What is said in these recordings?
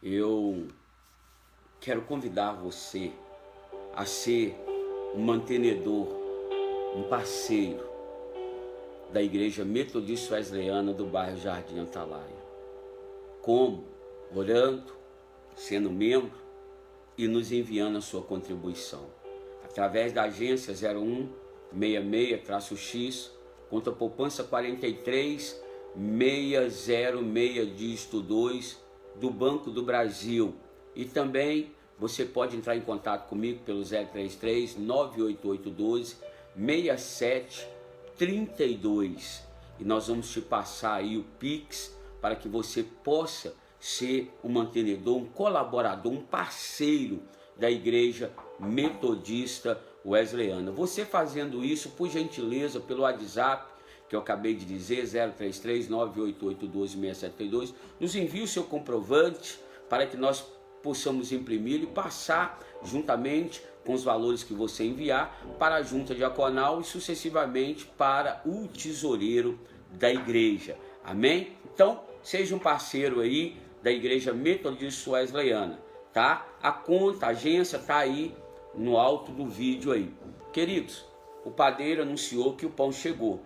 eu quero convidar você a ser um mantenedor, um parceiro da Igreja Metodista Wesleyana do bairro Jardim Atalaia. Como? Orando, sendo membro e nos enviando a sua contribuição. Através da agência 0166-X, conta poupança 43606 dígito 2 do Banco do Brasil. E também você pode entrar em contato comigo pelo 033 98812 6732 e nós vamos te passar aí o Pix para que você possa ser um mantenedor, um colaborador, um parceiro da Igreja Metodista Wesleyana. Você fazendo isso, por gentileza, pelo WhatsApp, que eu acabei de dizer, 033 98812 6732, nos envie o seu comprovante para que nós possamos imprimir e passar juntamente com os valores que você enviar para a junta diaconal e sucessivamente para o tesoureiro da igreja. Amém? Então, seja um parceiro aí da Igreja Metodista Wesleyana, tá? A conta, a agência está aí no alto do vídeo aí. Queridos, o padeiro anunciou que o pão chegou.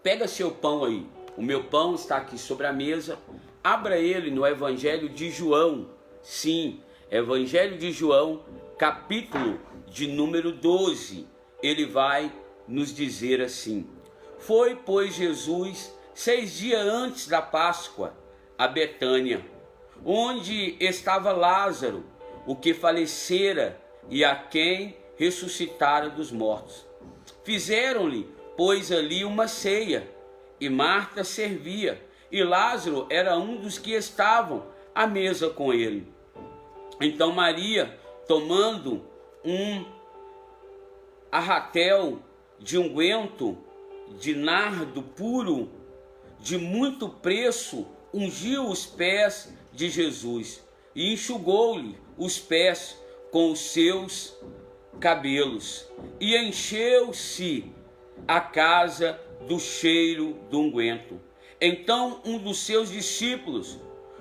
Pega seu pão aí. O meu pão está aqui sobre a mesa. Abra ele no Evangelho de João. Sim, Evangelho de João, capítulo de número 12. Ele vai nos dizer assim: Foi, pois, Jesus 6 dias antes da Páscoa a Betânia, onde estava Lázaro, o que falecera e a quem ressuscitara dos mortos. Fizeram-lhe, pois, ali uma ceia, e Marta servia, e Lázaro era um dos que estavam à mesa com ele. Então Maria, tomando um arratel de unguento de nardo puro, de muito preço, ungiu os pés de Jesus e enxugou-lhe os pés com os seus cabelos, e encheu-se a casa do cheiro do unguento. Então um dos seus discípulos,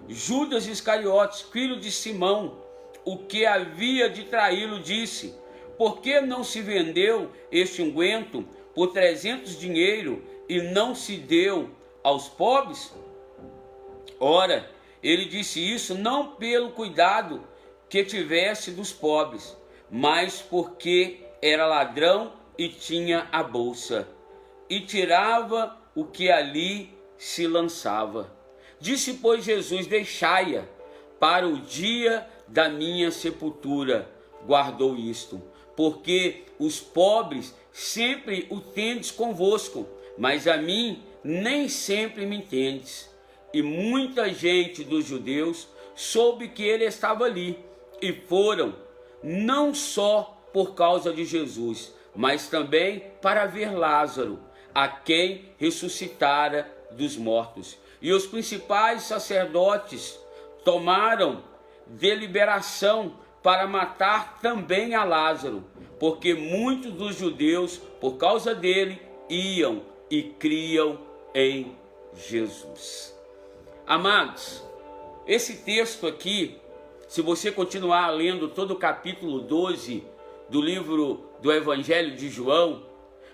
Judas Iscariotes, filho de Simão, o que havia de traí-lo, disse: Por que não se vendeu este unguento por 300 dinheiro e não se deu aos pobres? Ora, ele disse isso não pelo cuidado que tivesse dos pobres, mas porque era ladrão e tinha a bolsa, e tirava o que ali se lançava. Disse, pois, Jesus: Deixai-a para o dia da minha sepultura. Guardou isto, porque os pobres sempre o tendes convosco, mas a mim nem sempre me tendes. E muita gente dos judeus soube que ele estava ali, e foram, não só por causa de Jesus, mas também para ver Lázaro, a quem ressuscitara dos mortos. E os principais sacerdotes tomaram deliberação para matar também a Lázaro, porque muitos dos judeus, por causa dele, iam e criam em Jesus. Amados, esse texto aqui, se você continuar lendo todo o capítulo 12 do livro do Evangelho de João,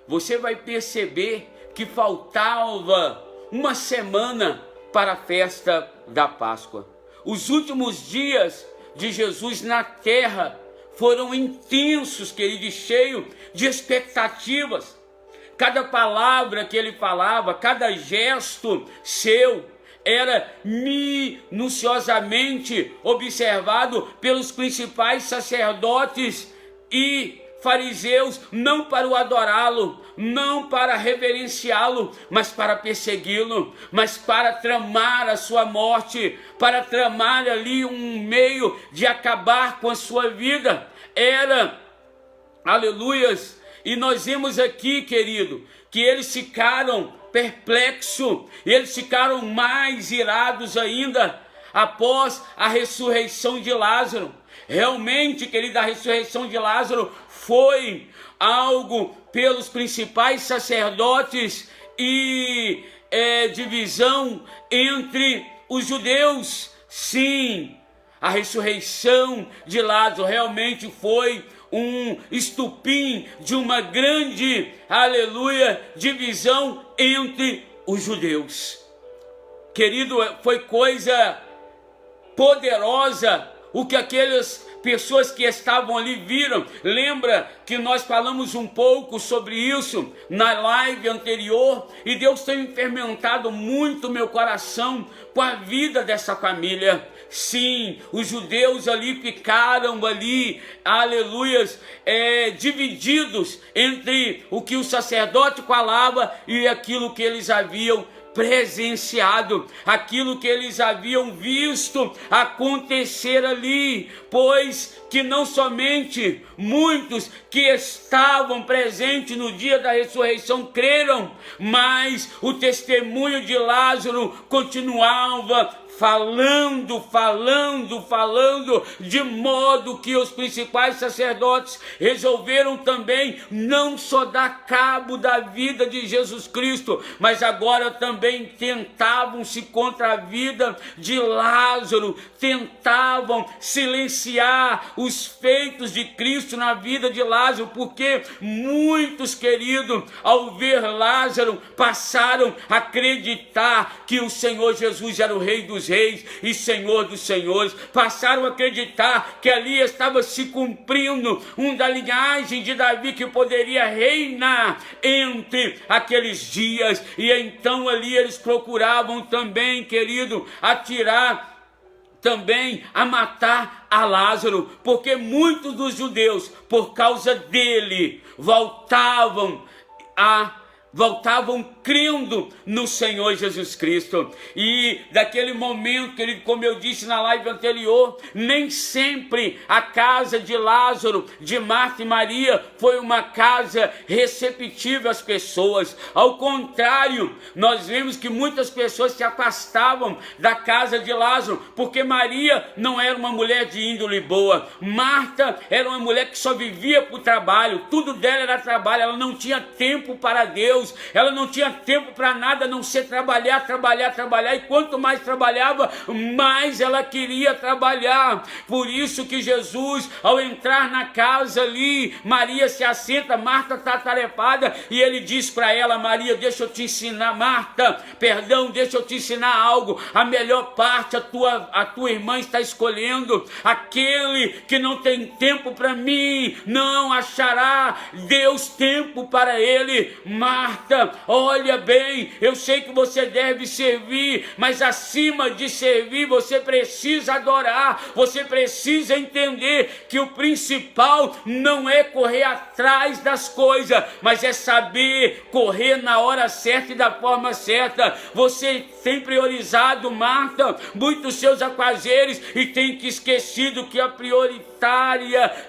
você vai perceber que faltava uma semana para a festa da Páscoa. Os últimos dias de Jesus na terra foram intensos, querido, cheio de expectativas. Cada palavra que ele falava, cada gesto seu, era minuciosamente observado pelos principais sacerdotes e fariseus, não para o adorá-lo, não para reverenciá-lo, mas para persegui-lo, mas para tramar a sua morte, para tramar ali um meio de acabar com a sua vida. Era, aleluias, e nós vemos aqui, querido, que eles ficaram perplexos, eles ficaram mais irados ainda após a ressurreição de Lázaro. Realmente, querido, a ressurreição de Lázaro foi algo pelos principais sacerdotes e divisão entre os judeus. Sim, a ressurreição de Lázaro realmente foi um estupim de uma grande, aleluia, divisão entre os judeus. Querido, foi coisa poderosa o que aquelas pessoas que estavam ali viram. Lembra que nós falamos um pouco sobre isso na live anterior, e Deus tem fermentado muito meu coração com a vida dessa família. Sim, os judeus ali ficaram ali, aleluias, divididos entre o que o sacerdote falava e aquilo que eles haviam presenciado, aquilo que eles haviam visto acontecer ali, pois que não somente muitos que estavam presentes no dia da ressurreição creram, mas o testemunho de Lázaro continuava falando, de modo que os principais sacerdotes resolveram também não só dar cabo da vida de Jesus Cristo, mas agora também tentavam-se contra a vida de Lázaro, tentavam silenciar os feitos de Cristo na vida de Lázaro, porque muitos, queridos, ao ver Lázaro, passaram a acreditar que o Senhor Jesus era o Rei dos Reis e Senhor dos Senhores, passaram a acreditar que ali estava se cumprindo um da linhagem de Davi que poderia reinar entre aqueles dias, e então ali eles procuravam também, querido, atirar também a matar a Lázaro, porque muitos dos judeus, por causa dele, voltavam crendo no Senhor Jesus Cristo. E daquele momento, querido, como eu disse na live anterior, nem sempre a casa de Lázaro, de Marta e Maria, foi uma casa receptiva às pessoas. Ao contrário, nós vemos que muitas pessoas se afastavam da casa de Lázaro, porque Maria não era uma mulher de índole boa. Marta era uma mulher que só vivia por trabalho, tudo dela era trabalho, ela não tinha tempo para Deus, ela não tinha tempo para nada a não ser trabalhar, e quanto mais trabalhava, mais ela queria trabalhar. Por isso que Jesus, ao entrar na casa ali, Maria se assenta, Marta está atarefada, e ele diz para ela: Maria, deixa eu te ensinar, Marta, perdão, deixa eu te ensinar algo, a melhor parte a tua irmã está escolhendo, aquele que não tem tempo para mim, não achará Deus tempo para ele. Marta, olha bem, eu sei que você deve servir, mas acima de servir, você precisa adorar, você precisa entender que o principal não é correr atrás das coisas, mas é saber correr na hora certa e da forma certa. Você tem priorizado, Marta, muitos seus afazeres e tem que esquecido que a prioritária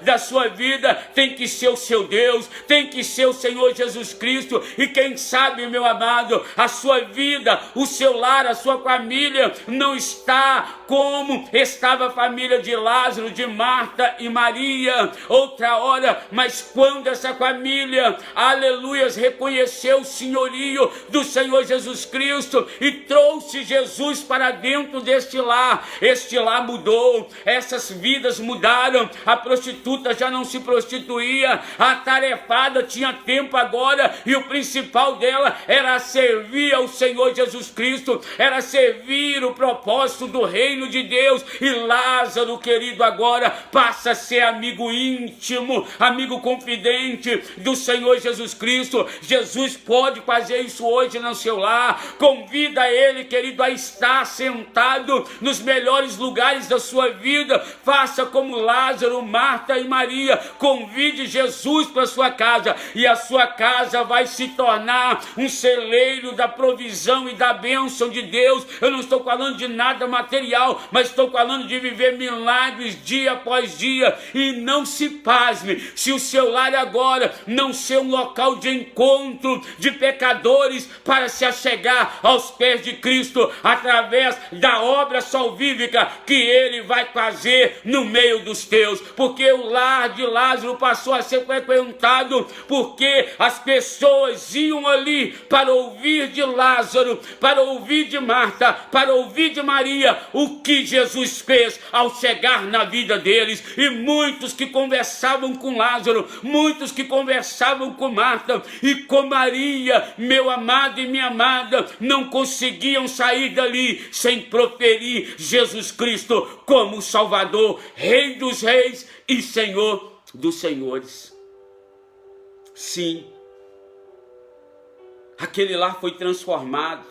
da sua vida tem que ser o seu Deus, tem que ser o Senhor Jesus Cristo. E quem sabe, meu amado, a sua vida, o seu lar, a sua família não está como estava a família de Lázaro, de Marta e Maria outra hora, mas quando essa família, aleluias, reconheceu o senhorio do Senhor Jesus Cristo e trouxe Jesus para dentro deste lar, este lar mudou, essas vidas mudaram. A prostituta já não se prostituía, a atarefada tinha tempo agora, e o principal dela era servir ao Senhor Jesus Cristo, era servir o propósito do reino de Deus. E Lázaro, querido, agora passa a ser amigo íntimo, amigo confidente do Senhor Jesus Cristo. Jesus pode fazer isso hoje no seu lar. Convida ele, querido, a estar sentado nos melhores lugares da sua vida. Faça como Lázaro, Marta e Maria, convide Jesus para sua casa, e a sua casa vai se tornar um celeiro da provisão e da bênção de Deus. Eu não estou falando de nada material, mas estou falando de viver milagres dia após dia. E não se pasme se o seu lar agora não ser um local de encontro de pecadores para se achegar aos pés de Cristo através da obra salvífica que ele vai fazer no meio dos teus. Porque o lar de Lázaro passou a ser frequentado porque as pessoas iam ali para ouvir de Lázaro, para ouvir de Marta, para ouvir de Maria o que Jesus fez ao chegar na vida deles. E muitos que conversavam com Lázaro, muitos que conversavam com Marta e com Maria, meu amado e minha amada, não conseguiam sair dali sem proferir Jesus Cristo como Salvador, Rei dos Reis e Senhor dos Senhores. Sim, aquele lar foi transformado,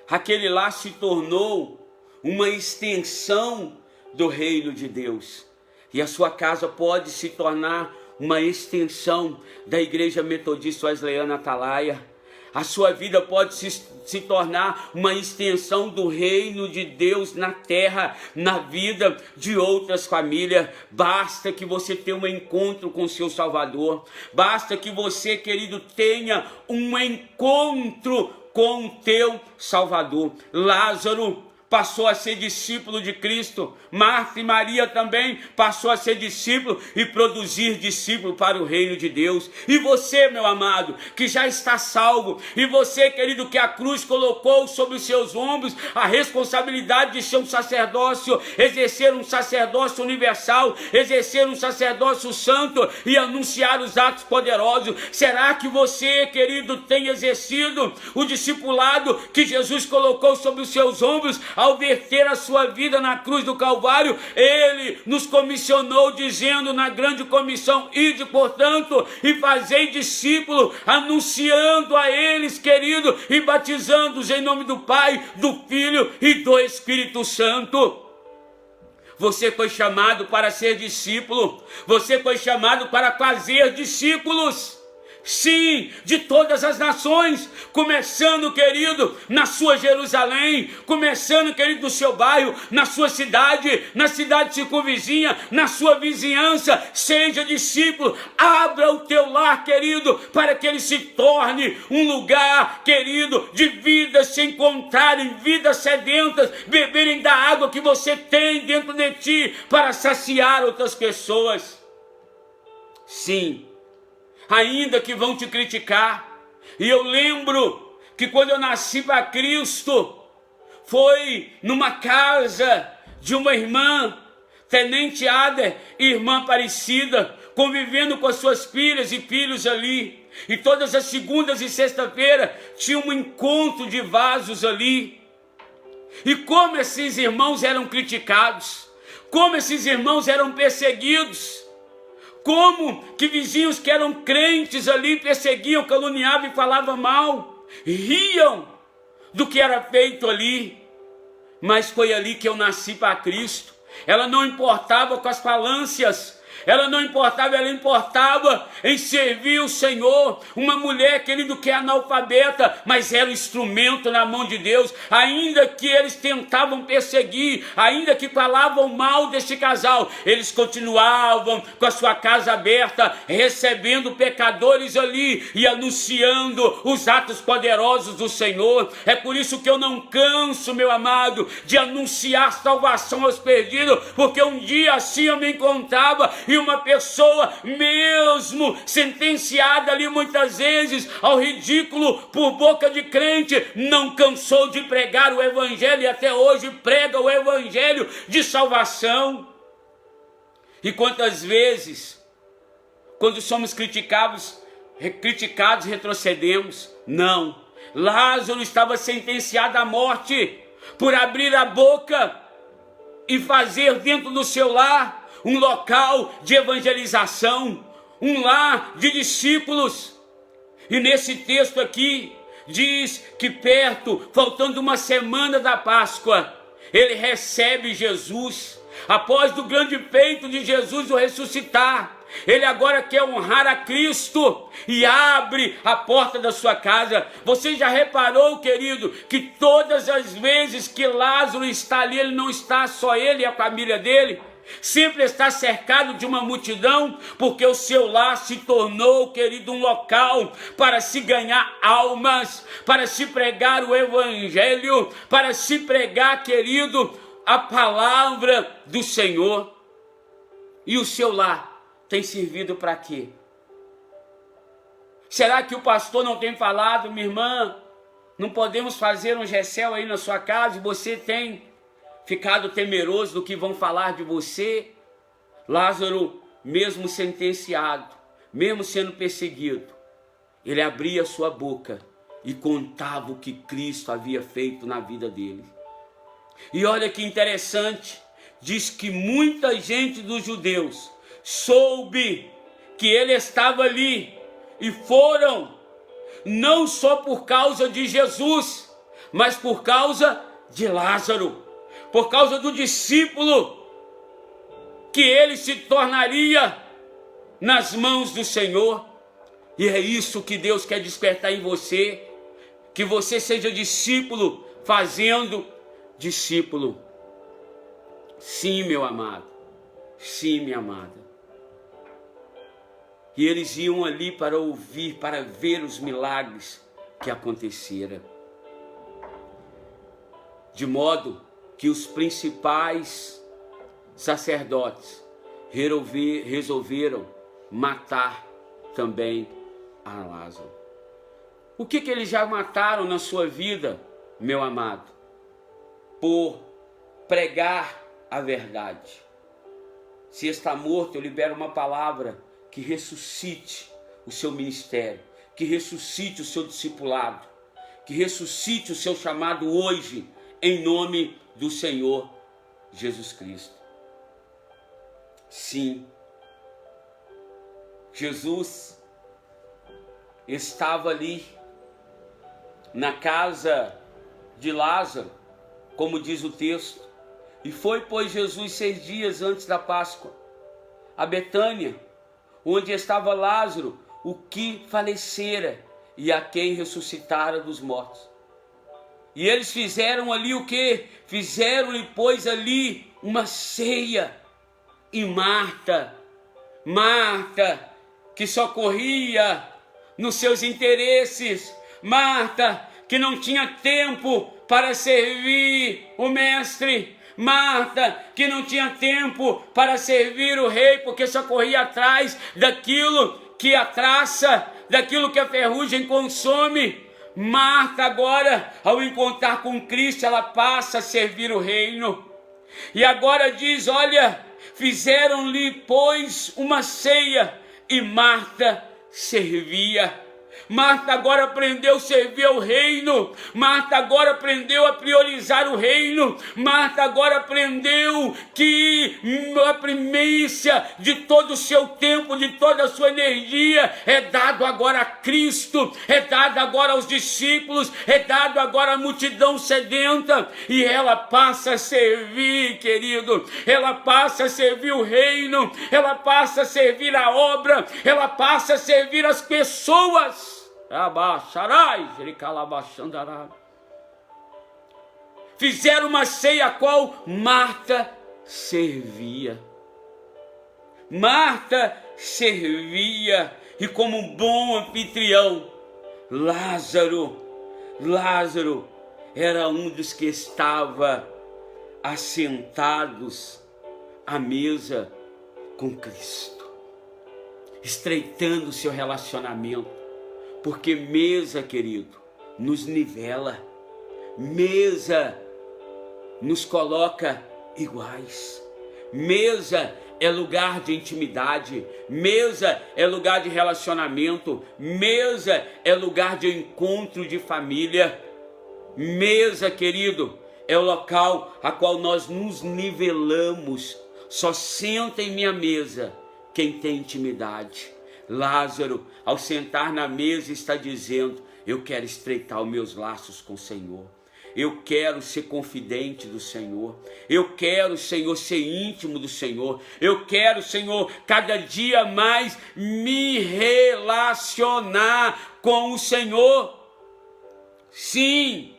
aquele lar se tornou uma extensão do reino de Deus, e a sua casa pode se tornar uma extensão da Igreja Metodista Wesleyana Atalaia. A sua vida pode se tornar uma extensão do reino de Deus na terra, na vida de outras famílias. Basta que você tenha um encontro com o seu Salvador. Basta que você, querido, tenha um encontro com o teu Salvador. Lázaro passou a ser discípulo de Cristo. Marta e Maria também passou a ser discípulo e produzir discípulo para o reino de Deus. E você, meu amado, que já está salvo, e você, querido, que a cruz colocou sobre os seus ombros a responsabilidade de ser um sacerdócio, exercer um sacerdócio universal, exercer um sacerdócio santo e anunciar os atos poderosos. Será que você, querido, tem exercido o discipulado que Jesus colocou sobre os seus ombros? Ao verter a sua vida na cruz do Calvário, ele nos comissionou dizendo na grande comissão: ide, portanto, e fazei discípulo, anunciando a eles, querido, e batizando-os em nome do Pai, do Filho e do Espírito Santo. Você foi chamado para ser discípulo, você foi chamado para fazer discípulos. Sim, de todas as nações, começando, querido, na sua Jerusalém, começando, querido, no seu bairro, na sua cidade, na cidade circunvizinha, na sua vizinhança. Seja discípulo, abra o teu lar, querido, para que ele se torne um lugar, querido, de vidas se encontrarem, vidas sedentas, beberem da água que você tem dentro de ti para saciar outras pessoas. Sim, ainda que vão te criticar. E eu lembro que quando eu nasci para Cristo, foi numa casa de uma irmã, Tenente Ader, irmã Aparecida, convivendo com as suas filhas e filhos ali. E todas as segundas e sexta-feira tinha um encontro de vasos ali. E como esses irmãos eram criticados, como esses irmãos eram perseguidos, como que vizinhos que eram crentes ali perseguiam, caluniavam e falavam mal, riam do que era feito ali. Mas foi ali que eu nasci para Cristo. Ela não importava com as falâncias, ela não importava, ela importava em servir o Senhor. Uma mulher, querido, que é analfabeta, mas era um instrumento na mão de Deus. Ainda que eles tentavam perseguir, ainda que falavam mal deste casal, eles continuavam com a sua casa aberta, recebendo pecadores ali e anunciando os atos poderosos do Senhor. É por isso que eu não canso, meu amado, de anunciar salvação aos perdidos, porque um dia assim eu me encontrava e uma pessoa, mesmo sentenciada ali muitas vezes ao ridículo por boca de crente, não cansou de pregar o evangelho e até hoje prega o evangelho de salvação. E quantas vezes, quando somos criticados, retrocedemos? Não. Lázaro estava sentenciado à morte por abrir a boca e fazer dentro do seu lar um local de evangelização, um lar de discípulos. E nesse texto aqui, diz que perto, faltando uma semana da Páscoa, ele recebe Jesus. Após do grande feito de Jesus o ressuscitar, ele agora quer honrar a Cristo e abre a porta da sua casa. Você já reparou, querido, que todas as vezes que Lázaro está ali, ele não está só ele e a família dele, sempre está cercado de uma multidão, porque o seu lar se tornou, querido, um local para se ganhar almas, para se pregar o evangelho, para se pregar, querido, a palavra do Senhor. E o seu lar tem servido para quê? Será que o pastor não tem falado, minha irmã? Não podemos fazer um GECEL aí na sua casa e você tem ficado temeroso do que vão falar de você? Lázaro, mesmo sentenciado, mesmo sendo perseguido, ele abria sua boca e contava o que Cristo havia feito na vida dele. E olha que interessante, diz que muita gente dos judeus soube que ele estava ali e foram, não só por causa de Jesus, mas por causa de Lázaro, por causa do discípulo que ele se tornaria nas mãos do Senhor. E é isso que Deus quer despertar em você, que você seja discípulo fazendo discípulo. Sim, meu amado, sim, minha amada. E eles iam ali para ouvir, para ver os milagres que aconteceram. De modo que os principais sacerdotes resolveram matar também a Lázaro. O que eles já mataram na sua vida, meu amado? Por pregar a verdade. Se está morto, eu libero uma palavra que ressuscite o seu ministério, que ressuscite o seu discipulado, que ressuscite o seu chamado hoje, em nome do Senhor Jesus Cristo. Sim, Jesus estava ali na casa de Lázaro, como diz o texto, e foi, pois, Jesus 6 dias antes da Páscoa a Betânia, onde estava Lázaro, o que falecera e a quem ressuscitara dos mortos. E eles fizeram ali o quê? Fizeram-lhe, pois, ali uma ceia. E Marta, que só corria nos seus interesses, Marta, que não tinha tempo para servir o mestre, Marta, que não tinha tempo para servir o rei, porque só corria atrás daquilo que a traça, daquilo que a ferrugem consome. Marta agora, ao encontrar com Cristo, ela passa a servir o reino. E agora diz, olha, fizeram-lhe, pois, uma ceia, e Marta servia. Marta agora aprendeu a servir ao reino. Marta agora aprendeu a priorizar o reino. Marta agora aprendeu que a primícia de todo o seu tempo, de toda a sua energia, é dado agora a Cristo, é dado agora aos discípulos, é dado agora à multidão sedenta. E ela passa a servir, querido. Ela passa a servir o reino. Ela passa a servir a obra. Ela passa a servir as pessoas. Fizeram uma ceia a qual Marta servia. Marta servia, e como um bom anfitrião, Lázaro era um dos que estava assentados à mesa com Cristo, estreitando o seu relacionamento. Porque mesa, querido, nos nivela, mesa nos coloca iguais, mesa é lugar de intimidade, mesa é lugar de relacionamento, mesa é lugar de encontro de família, mesa, querido, é o local a qual nós nos nivelamos. Só senta em minha mesa quem tem intimidade. Lázaro, ao sentar na mesa, está dizendo, eu quero estreitar os meus laços com o Senhor. Eu quero ser confidente do Senhor. Eu quero, Senhor, ser íntimo do Senhor. Eu quero, Senhor, cada dia mais me relacionar com o Senhor. Sim,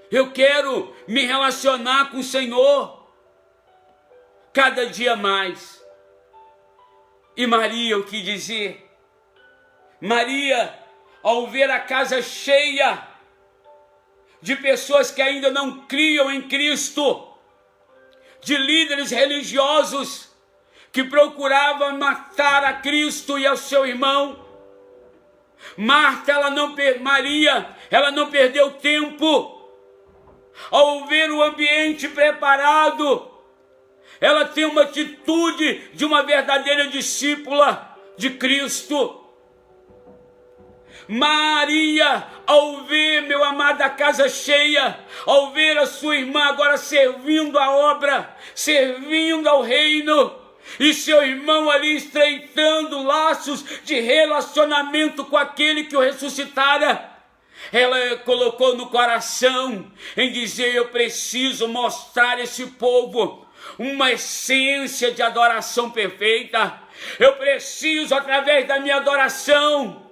eu quero me relacionar com o Senhor cada dia mais. E Maria, o que dizer? Maria, ao ver a casa cheia de pessoas que ainda não criam em Cristo, de líderes religiosos que procuravam matar a Cristo e ao seu irmão, Maria, ela não perdeu tempo. Ao ver o ambiente preparado, ela tem uma atitude de uma verdadeira discípula de Cristo. Maria, ao ver, meu amado, a casa cheia, ao ver a sua irmã agora servindo a obra, servindo ao reino, e seu irmão ali estreitando laços de relacionamento com aquele que o ressuscitara, ela colocou no coração em dizer: eu preciso mostrar a esse povo uma essência de adoração perfeita. Eu preciso, através da minha adoração,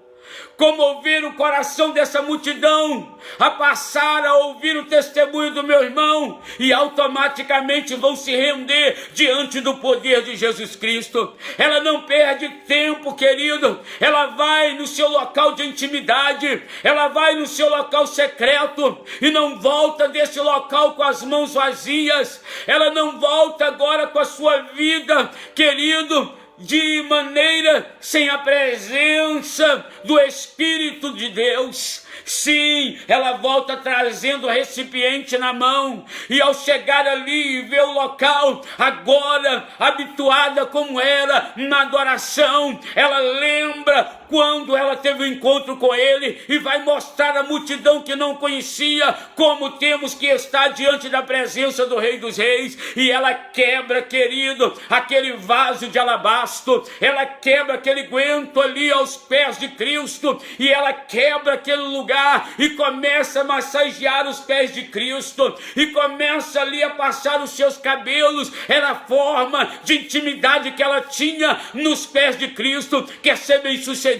comover o coração dessa multidão, a passar a ouvir o testemunho do meu irmão, e automaticamente vão se render diante do poder de Jesus Cristo. Ela não perde tempo, querido. Ela vai no seu local de intimidade, ela vai no seu local secreto, e não volta desse local com as mãos vazias. Ela não volta agora com a sua vida, querido, de maneira sem a presença do Espírito de Deus. Sim, ela volta trazendo o recipiente na mão, e ao chegar ali e ver o local, agora habituada como era na adoração, ela lembra quando ela teve um encontro com ele, e vai mostrar à multidão que não conhecia como temos que estar diante da presença do Rei dos Reis. E ela quebra, querido, aquele vaso de alabastro, ela quebra aquele guento ali aos pés de Cristo, e ela quebra aquele lugar e começa a massagear os pés de Cristo, e começa ali a passar os seus cabelos. Era a forma de intimidade que ela tinha nos pés de Cristo. Quer ser bem sucedido?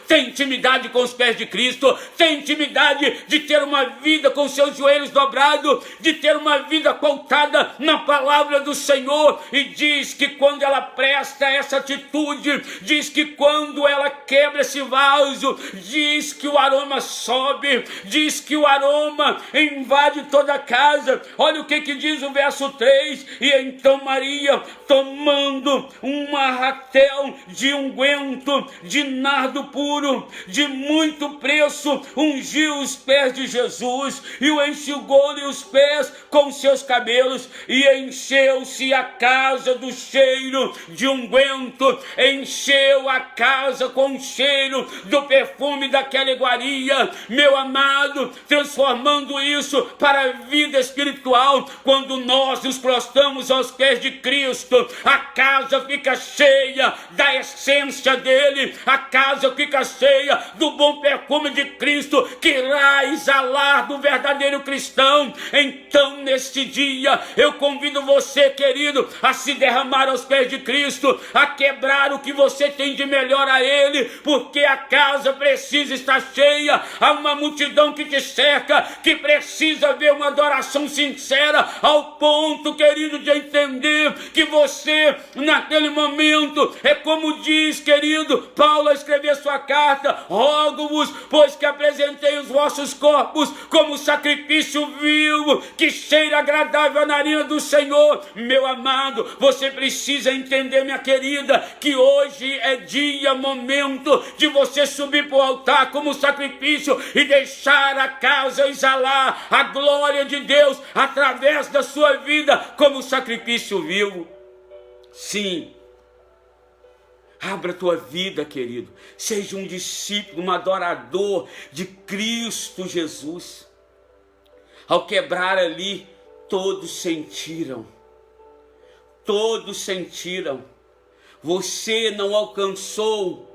Tem intimidade com os pés de Cristo, tem intimidade de ter uma vida com seus joelhos dobrados, de ter uma vida pautada na palavra do Senhor. E diz que quando ela presta essa atitude, diz que quando ela quebra esse vaso, diz que o aroma sobe, diz que o aroma invade toda a casa. Olha o que diz o verso 3: e então Maria, tomando uma ratel de unguento de nardo puro, de muito preço, ungiu os pés de Jesus, e o enxugou-lhe os pés com seus cabelos, e encheu-se a casa do cheiro de unguento, encheu a casa com o cheiro do perfume daquela iguaria, meu amado, transformando isso para a vida espiritual. Quando nós nos prostramos aos pés de Cristo, a casa fica cheia da essência dele, a casa fica cheia do bom perfume de Cristo, que irá exalar do verdadeiro cristão. Então, neste dia, eu convido você, querido, a se derramar aos pés de Cristo, a quebrar o que você tem de melhor a ele, porque a casa precisa estar cheia. Há uma multidão que te cerca, que precisa ver uma adoração sincera, ao ponto, querido, de entender que você, naquele momento, é como diz, querido, Paulo a escrever sua carta: rogo-vos, pois que apresentei os vossos corpos como sacrifício vivo, que cheira agradável à narina do Senhor. Meu amado, você precisa entender, minha querida, que hoje é dia, momento de você subir para o altar como sacrifício e deixar a casa exalar a glória de Deus através da sua vida como sacrifício vivo. Sim, abra a tua vida, querido, seja um discípulo, um adorador de Cristo Jesus. Ao quebrar ali, todos sentiram, você não alcançou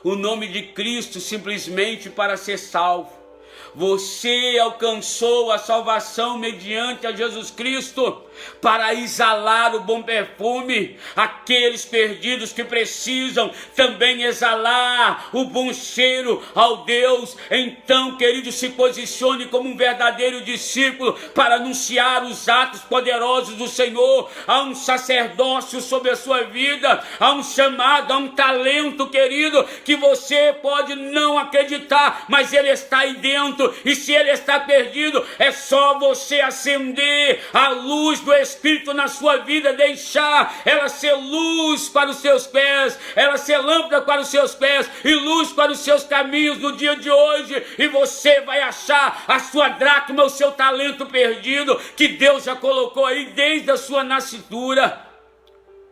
o nome de Cristo simplesmente para ser salvo. Você alcançou a salvação mediante a Jesus Cristo para exalar o bom perfume. Aqueles perdidos que precisam também exalar o bom cheiro ao Deus. Então, querido, se posicione como um verdadeiro discípulo para anunciar os atos poderosos do Senhor. Há um sacerdócio sobre a sua vida, há um chamado, há um talento, querido, que você pode não acreditar, mas ele está aí dentro. talento, e se ele está perdido, é só você acender a luz do Espírito na sua vida, deixar ela ser luz para os seus pés, ela ser lâmpada para os seus pés e luz para os seus caminhos no dia de hoje, e você vai achar a sua dracma, o seu talento perdido, que Deus já colocou aí desde a sua nascitura.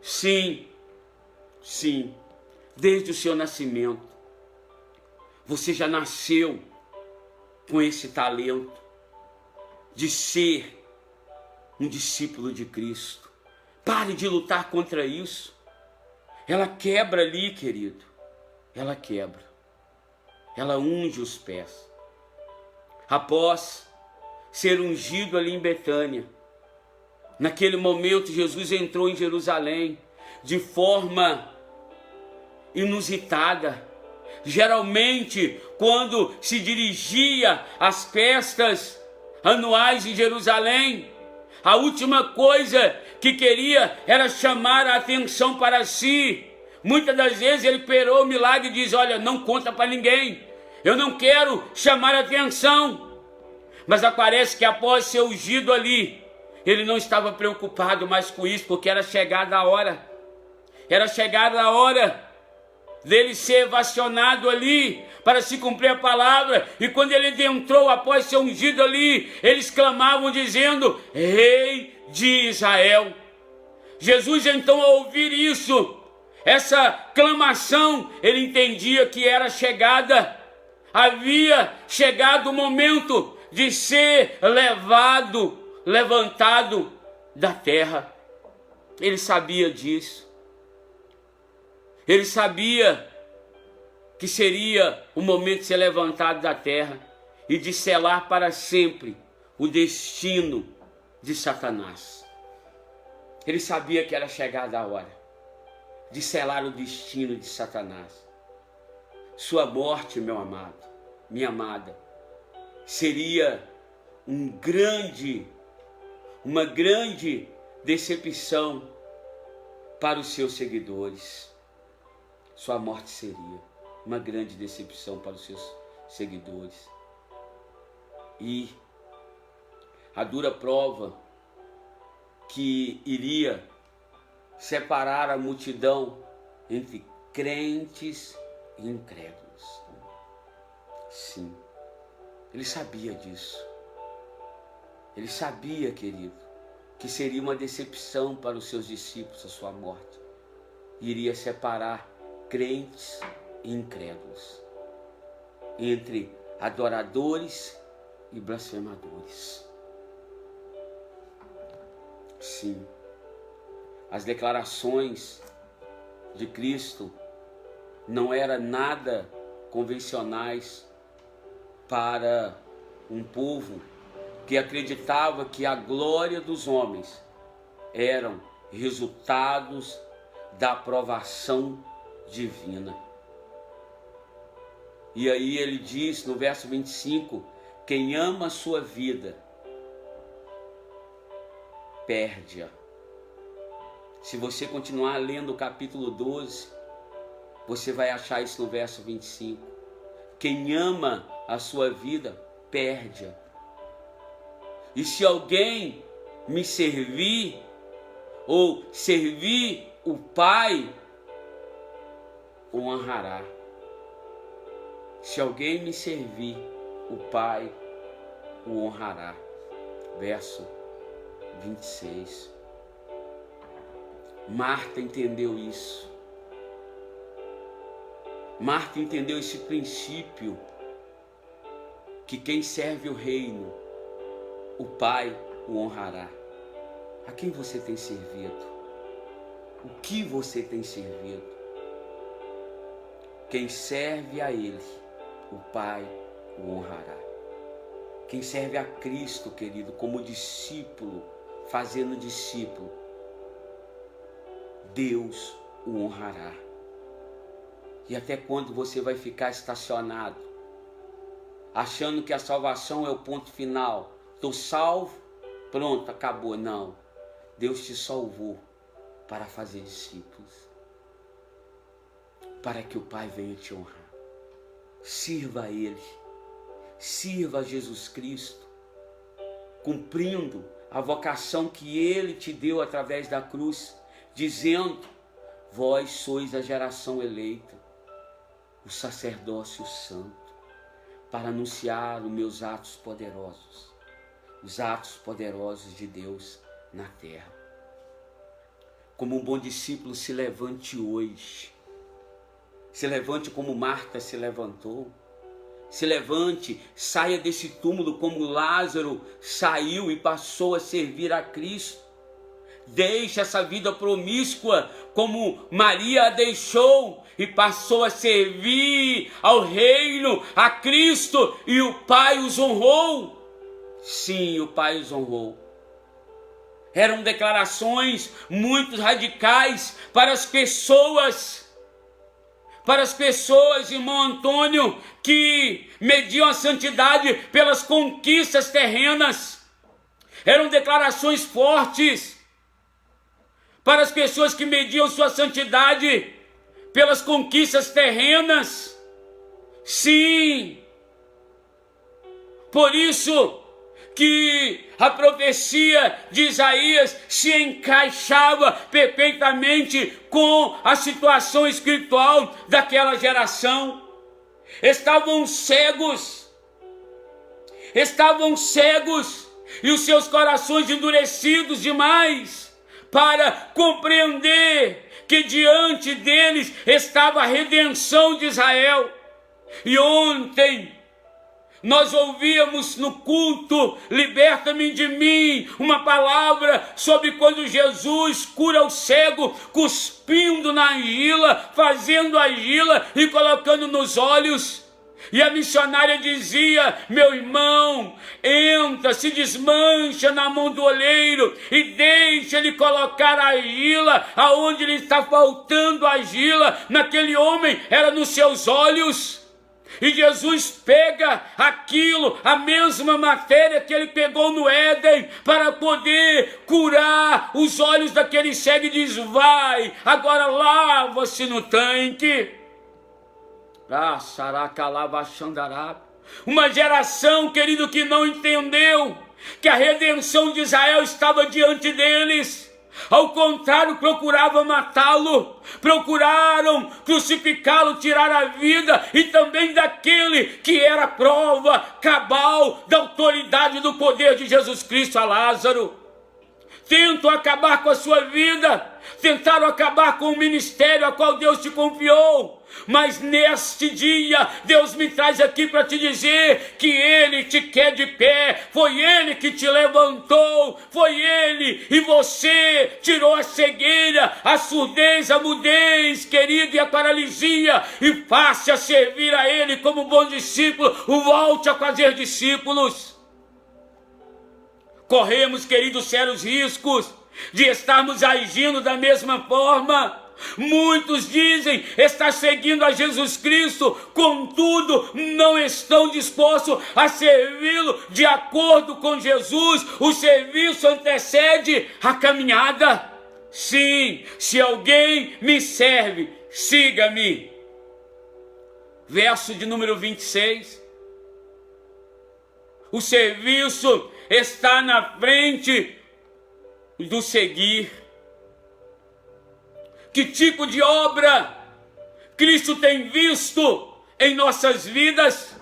Sim, sim, desde o seu nascimento, você já nasceu com esse talento de ser um discípulo de Cristo. Pare de lutar contra isso. Ela quebra ali, querido. Ela quebra. Ela unge os pés. Após ser ungido ali em Betânia, naquele momento Jesus entrou em Jerusalém de forma inusitada. Geralmente, quando se dirigia às festas anuais em Jerusalém, a última coisa que queria era chamar a atenção para si. Muitas das vezes ele operou o milagre e diz: olha, não conta para ninguém, eu não quero chamar a atenção. Mas aparece que após ser ungido ali, ele não estava preocupado mais com isso, porque era chegada a hora. Era chegada a hora dele ser vacionado ali, para se cumprir a palavra. E quando ele entrou após ser ungido ali, eles clamavam dizendo: Rei de Israel. Jesus então, ao ouvir isso, essa clamação, ele entendia que era chegada, havia chegado o momento de ser levantado da terra. Ele sabia disso. Ele sabia que seria o momento de ser levantado da terra e de selar para sempre o destino de Satanás. Ele sabia que era chegada a hora de selar o destino de Satanás. Sua morte, meu amado, minha amada, seria uma grande decepção para os seus seguidores. Sua morte seria uma grande decepção para os seus seguidores. E a dura prova que iria separar a multidão entre crentes e incrédulos. Sim, ele sabia disso. Ele sabia, querido, que seria uma decepção para os seus discípulos a sua morte. Iria separar crentes e incrédulos, entre adoradores e blasfemadores. Sim, as declarações de Cristo não eram nada convencionais para um povo que acreditava que a glória dos homens eram resultados da aprovação divina. E aí ele diz no verso 25: quem ama a sua vida perde-a. Se você continuar lendo o capítulo 12, você vai achar isso no verso 25. Quem ama a sua vida perde-a. E se alguém me servir, ou servir o Pai, o honrará. Se alguém me servir, o Pai o honrará. Verso 26. Marta entendeu isso. Marta entendeu esse princípio, que quem serve o reino, o Pai o honrará. A quem você tem servido? O que você tem servido? Quem serve a Ele, o Pai o honrará. Quem serve a Cristo, querido, como discípulo, fazendo discípulo, Deus o honrará. E até quando você vai ficar estacionado, achando que a salvação é o ponto final? Estou salvo, pronto, acabou. Não, Deus te salvou para fazer discípulos, para que o Pai venha te honrar. Sirva a Ele, sirva a Jesus Cristo, cumprindo a vocação que Ele te deu através da cruz, dizendo: vós sois a geração eleita, o sacerdócio santo, para anunciar os meus atos poderosos, os atos poderosos de Deus na terra. Como um bom discípulo, se levante hoje. Se levante como Marta se levantou. Se levante, saia desse túmulo como Lázaro saiu e passou a servir a Cristo. Deixe essa vida promíscua como Maria a deixou e passou a servir ao reino, a Cristo, e o Pai os honrou. Sim, o Pai os honrou. Eram declarações muito radicais para as pessoas, irmão Antônio, que mediam a santidade pelas conquistas terrenas. Eram declarações fortes para as pessoas que mediam sua santidade pelas conquistas terrenas. Sim, por isso que a profecia de Isaías se encaixava perfeitamente com a situação espiritual daquela geração. Estavam cegos, e os seus corações endurecidos demais para compreender que diante deles estava a redenção de Israel. E ontem nós ouvíamos no culto Liberta-me de mim uma palavra sobre quando Jesus cura o cego, cuspindo na argila, fazendo a argila e colocando nos olhos. E a missionária dizia: meu irmão, entra, se desmancha na mão do oleiro e deixa ele colocar a argila aonde lhe está faltando a argila. Naquele homem era nos seus olhos. E Jesus pega aquilo, a mesma matéria que ele pegou no Éden, para poder curar os olhos daquele cego, e diz: vai, agora lava-se no tanque. Uma geração, querido, que não entendeu que a redenção de Israel estava diante deles. Ao contrário, procuravam matá-lo, procuraram crucificá-lo, tirar a vida, e também daquele que era a prova cabal da autoridade do poder de Jesus Cristo, a Lázaro. Tentam acabar com a sua vida, tentaram acabar com o ministério a qual Deus te confiou. Mas neste dia, Deus me traz aqui para te dizer que Ele te quer de pé. Foi Ele que te levantou, foi Ele, e você tirou a cegueira, a surdez, a mudez, querido, e a paralisia, e passe a servir a Ele como bom discípulo. Volte a fazer discípulos. Corremos, queridos, sérios riscos de estarmos agindo da mesma forma. Muitos dizem estar seguindo a Jesus Cristo, contudo não estão dispostos a servi-lo de acordo com Jesus. O serviço antecede a caminhada. Sim, se alguém me serve, siga-me. Verso de número 26. O serviço está na frente do seguir. Que tipo de obra Cristo tem visto em nossas vidas?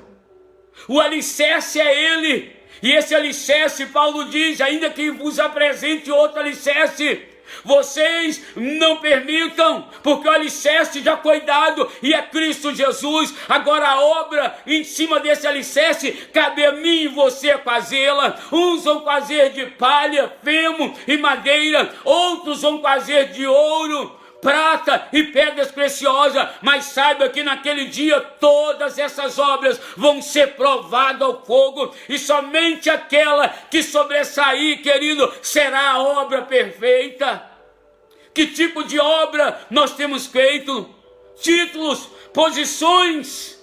O alicerce é Ele. E esse alicerce, Paulo diz, ainda que vos apresente outro alicerce, vocês não permitam, porque o alicerce já foi dado e é Cristo Jesus. Agora a obra em cima desse alicerce cabe a mim e você fazê-la. Uns vão fazer de palha, feno e madeira, outros vão fazer de ouro, prata e pedras preciosas, mas saiba que naquele dia todas essas obras vão ser provadas ao fogo, e somente aquela que sobressair, querido, será a obra perfeita. Que tipo de obra nós temos feito? Títulos, posições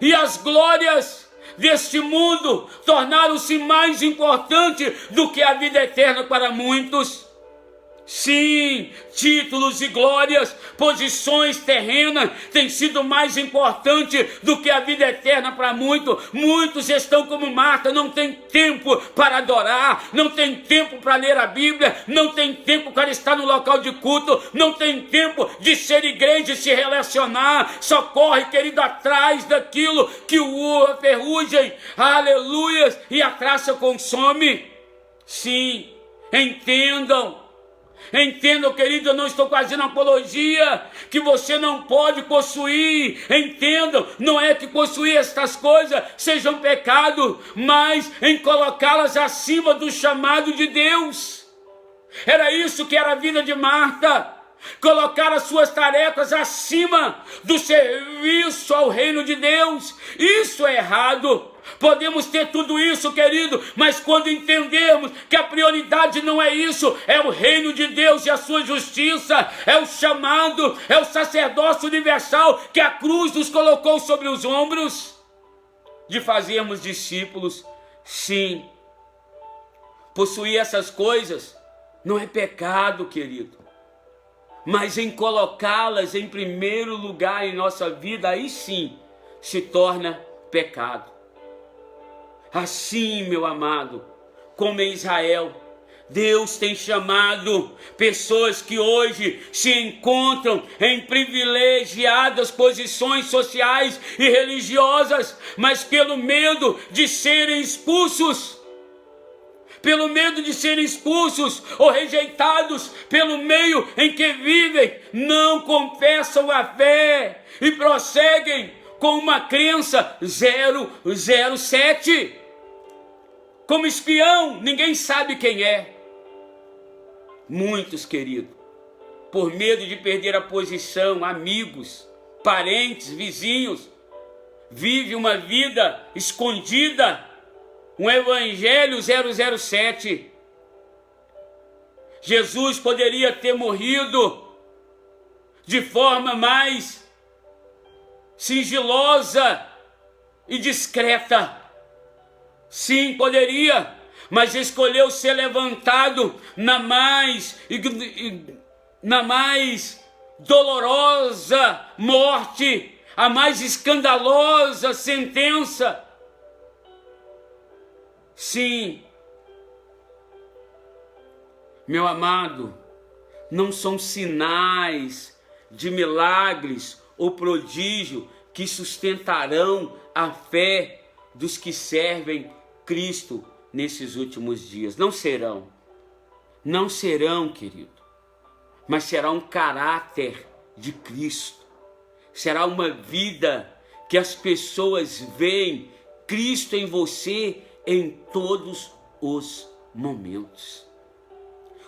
e as glórias deste mundo tornaram-se mais importantes do que a vida eterna para muitos. Sim, títulos e glórias, posições terrenas têm sido mais importante do que a vida eterna para muitos. Muitos estão como Marta, não tem tempo para adorar, não tem tempo para ler a Bíblia, não tem tempo para estar no local de culto, não tem tempo de ser igreja e se relacionar, só corre, querido, atrás daquilo que a ferrugem, aleluias, e a traça consome. Sim, entendam, querido, eu não estou fazendo apologia que você não pode possuir. Entendam, não é que possuir estas coisas sejam pecado, mas em colocá-las acima do chamado de Deus. Era isso que era a vida de Marta. Colocar as suas tarefas acima do serviço ao reino de Deus. Isso é errado. Podemos ter tudo isso, querido, mas quando entendermos que a prioridade não é isso, é o reino de Deus e a sua justiça, é o chamado, é o sacerdócio universal que a cruz nos colocou sobre os ombros, de fazermos discípulos. Sim, possuir essas coisas não é pecado, querido, mas em colocá-las em primeiro lugar em nossa vida, aí sim se torna pecado. Assim, meu amado, como em Israel, Deus tem chamado pessoas que hoje se encontram em privilegiadas posições sociais e religiosas, mas pelo medo de serem expulsos, ou rejeitados pelo meio em que vivem, não confessam a fé e prosseguem com uma crença 007. Como espião, ninguém sabe quem é. Muitos, querido, por medo de perder a posição, amigos, parentes, vizinhos, vive uma vida escondida, um evangelho 007. Jesus poderia ter morrido de forma mais sigilosa e discreta. Sim, poderia, mas escolheu ser levantado na mais dolorosa morte, a mais escandalosa sentença. Sim, meu amado, não são sinais de milagres ou prodígio que sustentarão a fé dos que servem Cristo nesses últimos dias. Não serão, querido, mas será um caráter de Cristo, será uma vida que as pessoas veem Cristo em você em todos os momentos.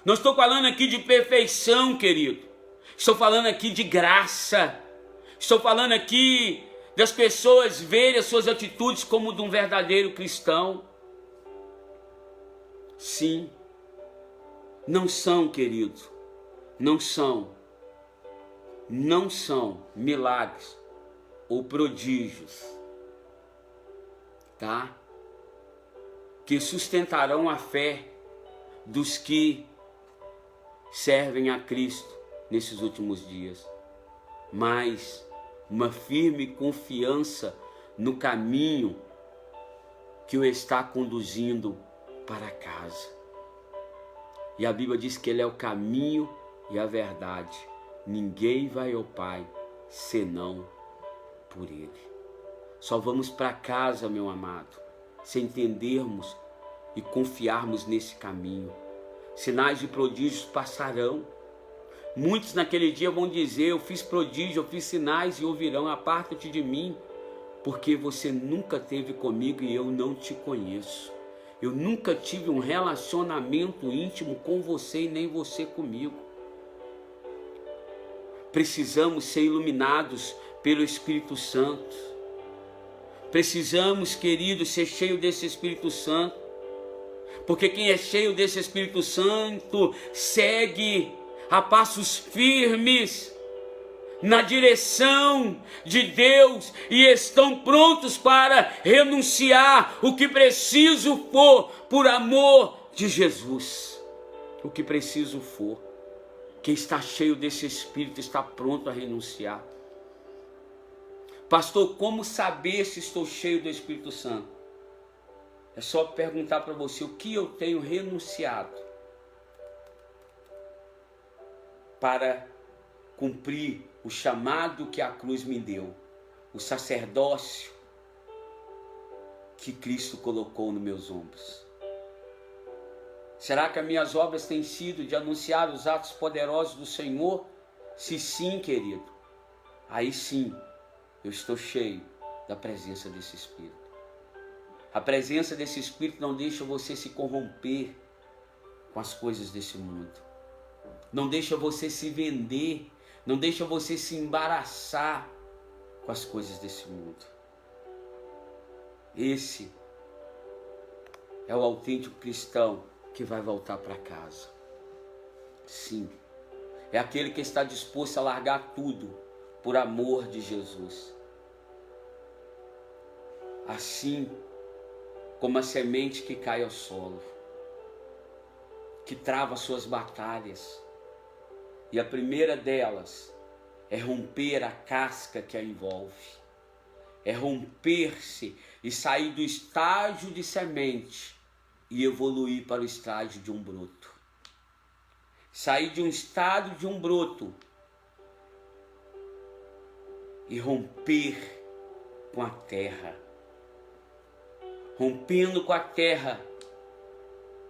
Não estou falando aqui de perfeição, querido, estou falando aqui de graça, estou falando aqui das pessoas verem as suas atitudes como de um verdadeiro cristão. Sim, não são, querido, não são milagres ou prodígios, tá? Que sustentarão a fé dos que servem a Cristo nesses últimos dias, mas uma firme confiança no caminho que o está conduzindo para casa. E a Bíblia diz que Ele é o caminho e a verdade. Ninguém vai ao Pai senão por Ele. Só vamos para casa, meu amado, se entendermos e confiarmos nesse caminho. Sinais e prodígios passarão. Muitos naquele dia vão dizer: eu fiz prodígio, eu fiz sinais, e ouvirão: aparta-te de mim, porque você nunca esteve comigo e eu não te conheço. Eu nunca tive um relacionamento íntimo com você e nem você comigo. Precisamos ser iluminados pelo Espírito Santo. Precisamos, queridos, ser cheios desse Espírito Santo. Porque quem é cheio desse Espírito Santo segue a passos firmes na direção de Deus e estão prontos para renunciar o que preciso for por amor de Jesus. O que preciso for. Quem está cheio desse Espírito está pronto a renunciar. Pastor, como saber se estou cheio do Espírito Santo? É só perguntar para você o que eu tenho renunciado para cumprir o chamado que a cruz me deu, o sacerdócio que Cristo colocou nos meus ombros. Será que as minhas obras têm sido de anunciar os atos poderosos do Senhor? Se sim, querido, aí sim eu estou cheio da presença desse Espírito. A presença desse Espírito não deixa você se corromper com as coisas desse mundo. Não deixa você se vender, não deixa você se embaraçar com as coisas desse mundo. Esse é o autêntico cristão que vai voltar para casa. Sim, é aquele que está disposto a largar tudo por amor de Jesus. Assim como a semente que cai ao solo, que trava suas batalhas. E a primeira delas é romper a casca que a envolve. É romper-se e sair do estágio de semente e evoluir para o estágio de um broto. Sair de um estado de um broto e romper com a terra. Rompendo com a terra,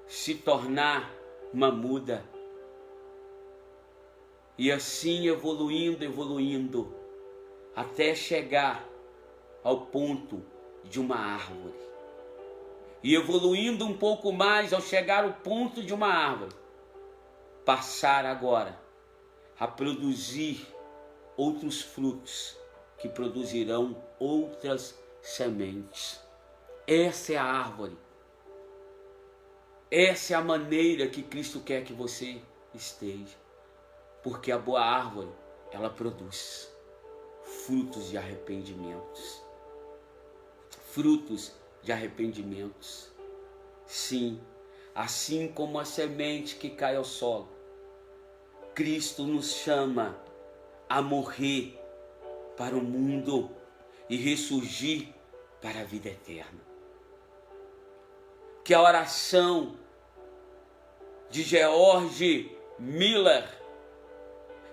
se tornar uma muda. E assim evoluindo, até chegar ao ponto de uma árvore. E evoluindo um pouco mais, ao chegar ao ponto de uma árvore, passar agora a produzir outros frutos que produzirão outras sementes. Essa é a árvore. Essa é a maneira que Cristo quer que você esteja. Porque a boa árvore, ela produz frutos de arrependimentos. Frutos de arrependimentos. Sim, assim como a semente que cai ao solo, Cristo nos chama a morrer para o mundo e ressurgir para a vida eterna. Que a oração de George Miller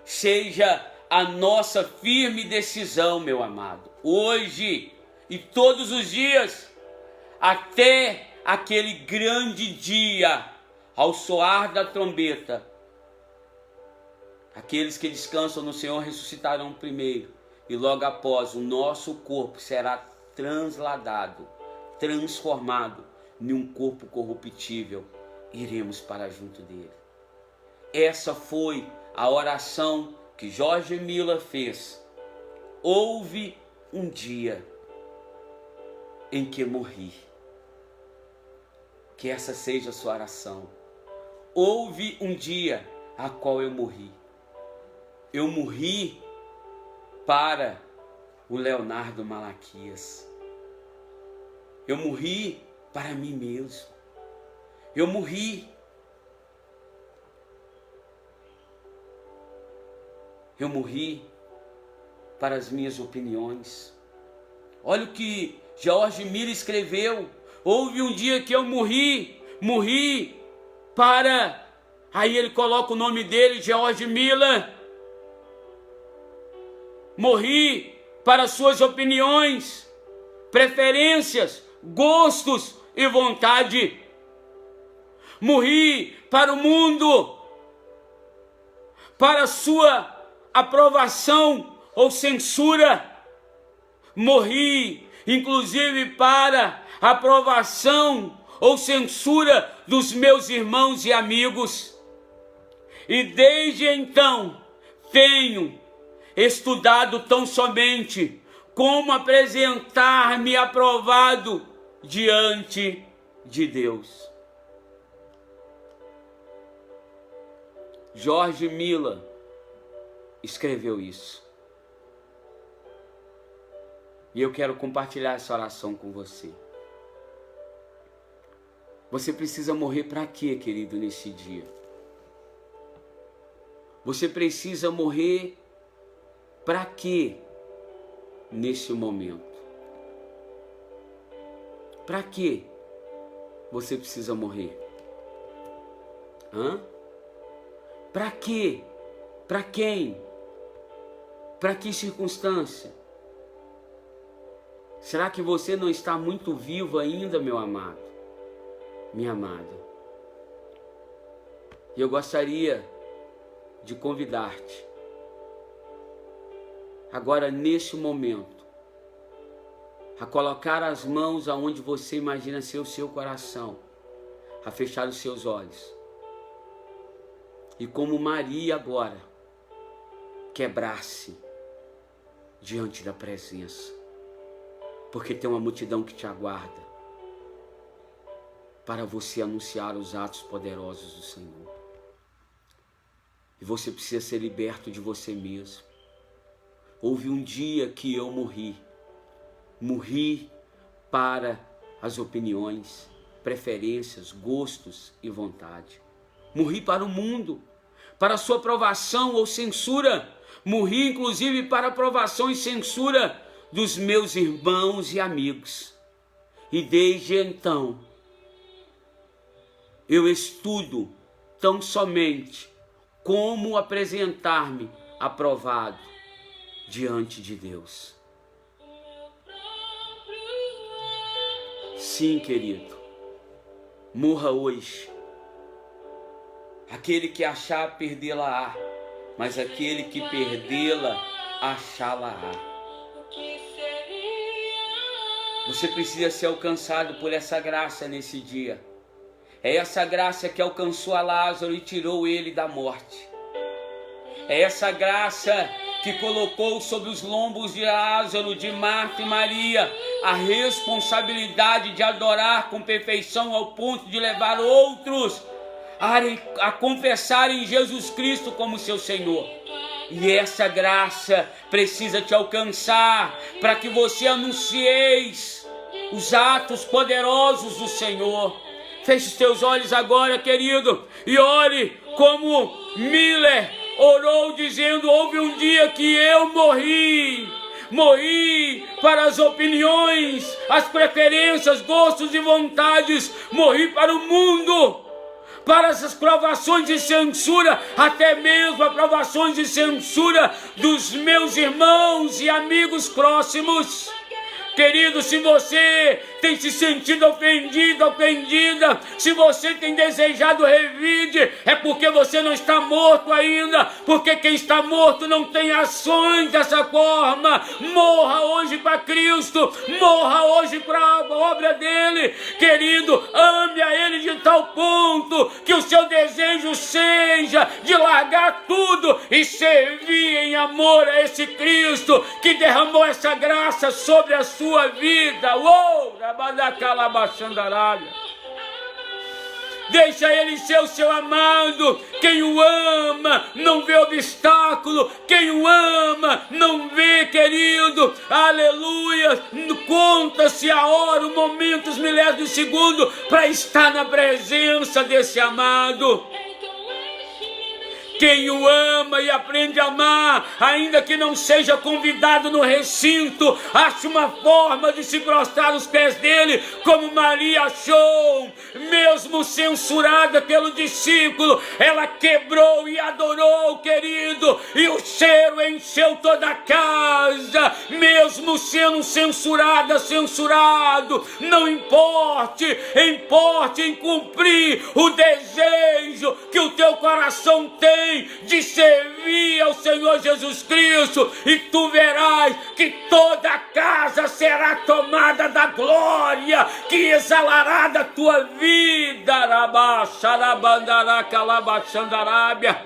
seja a nossa firme decisão, meu amado, hoje e todos os dias, até aquele grande dia, ao soar da trombeta. Aqueles que descansam no Senhor ressuscitarão primeiro, e logo após o nosso corpo será transladado, transformado em um corpo corruptível, iremos para junto dele. Essa foi a oração que George Miller fez. Houve um dia em que morri. Que essa seja a sua oração. Houve um dia a qual eu morri. Eu morri para o Leonardo Malaquias. Eu morri para mim mesmo. Eu morri. Eu morri para as minhas opiniões. Olha o que George Miller escreveu. Houve um dia que eu morri para... Aí ele coloca o nome dele, George Miller. Morri para suas opiniões, preferências, gostos e vontade. Morri para o mundo, para sua aprovação ou censura. Morri, inclusive, para a aprovação ou censura dos meus irmãos e amigos. E desde então tenho estudado tão somente como apresentar-me aprovado diante de Deus. George Miller escreveu isso. E eu quero compartilhar essa oração com você. Você precisa morrer para quê, querido, nesse dia? Você precisa morrer para quê nesse momento? Para quê você precisa morrer? Para quê? Para quem? Para que circunstância? Será que você não está muito vivo ainda, meu amado? Minha amada. E eu gostaria de convidar-te, agora neste momento, a colocar as mãos aonde você imagina ser o seu coração, a fechar os seus olhos. E como Maria agora, quebrar-se diante da presença. Porque tem uma multidão que te aguarda para você anunciar os atos poderosos do Senhor. E você precisa ser liberto de você mesmo. Houve um dia que eu morri. Morri para as opiniões, preferências, gostos e vontade. Morri para o mundo, para a sua aprovação ou censura. Morri inclusive para a aprovação e censura dos meus irmãos e amigos. E desde então, eu estudo tão somente como apresentar-me aprovado diante de Deus. Sim, querido, morra hoje. Aquele que achar, perdê-la-á, mas aquele que perdê-la, achá-la-á. Você precisa ser alcançado por essa graça nesse dia. É essa graça que alcançou a Lázaro e tirou ele da morte. É essa graça que colocou sobre os lombos de Lázaro, de Marta e Maria, a responsabilidade de adorar com perfeição ao ponto de levar outros a confessarem Jesus Cristo como seu Senhor. E essa graça precisa te alcançar para que você anuncieis os atos poderosos do Senhor. Feche os teus olhos agora, querido, e ore como Miller orou dizendo: houve um dia que eu morri para as opiniões, as preferências, gostos e vontades, morri para o mundo, para essas provações de censura, até mesmo aprovações de censura dos meus irmãos e amigos próximos. Querido, se você tem se sentido ofendido, ofendida, se você tem desejado revide, é porque você não está morto ainda, porque quem está morto não tem ações dessa forma. Morra hoje para Cristo, morra hoje para a obra dele. Querido, ame a ele de tal ponto que o seu desejo seja de largar tudo e servir em amor a esse Cristo que derramou essa graça sobre a sua vida. Deixa ele ser o seu amado. Quem o ama não vê obstáculo. Quem o ama não vê, querido, aleluia, conta-se a hora, o momento, os milésimos de segundo para estar na presença desse amado. Quem o ama e aprende a amar, ainda que não seja convidado no recinto, acha uma forma de se prostrar aos pés dele, como Maria achou. Mesmo censurada pelo discípulo, ela quebrou e adorou, querido, e o cheiro encheu toda a casa. Mesmo sendo censurada, censurado, não importe em cumprir o desejo que o teu coração tem de servir ao Senhor Jesus Cristo, e tu verás que toda a casa será tomada da glória que exalará da tua vida. Rabacharabandarakalabachandarabia,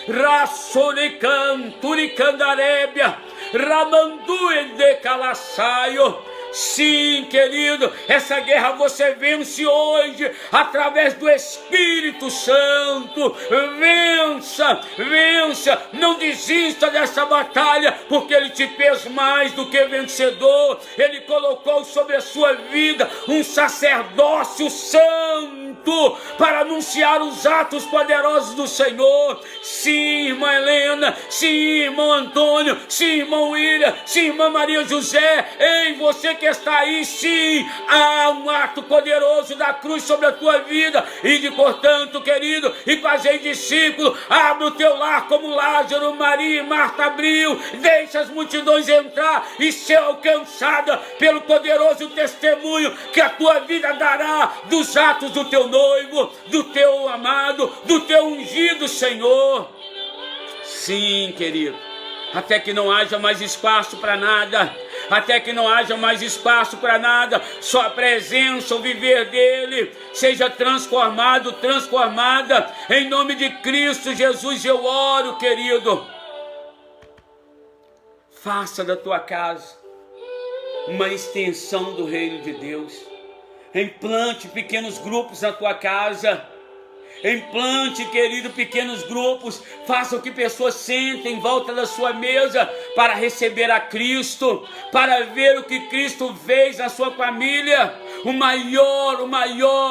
Rassuricanturicandaraébia, Ramanduedecalaçaio. Sim, querido, essa guerra você vence hoje através do Espírito Santo. Vença, vença, não desista dessa batalha, porque Ele te fez mais do que vencedor. Ele colocou sobre a sua vida um sacerdócio santo. pronto para anunciar os atos poderosos do Senhor. Sim, irmã Helena, sim, irmão Antônio, sim, irmão William, sim, irmã Maria José, ei, você que está aí, sim, há um ato poderoso da cruz sobre a tua vida. E de portanto, querido, e fazei discípulo, abre o teu lar como Lázaro, Maria e Marta abriu, deixa as multidões entrar e ser alcançada pelo poderoso testemunho que a tua vida dará dos atos do teu noivo, do teu amado, do teu ungido, Senhor. Sim, querido, até que não haja mais espaço para nada, até que não haja mais espaço para nada, só a presença, o viver dele, seja transformado, transformada, em nome de Cristo Jesus eu oro, querido. Faça da tua casa uma extensão do reino de Deus. Implante pequenos grupos na tua casa. Implante, querido, pequenos grupos. Faça que pessoas sentem em volta da sua mesa para receber a Cristo, para ver o que Cristo fez na sua família.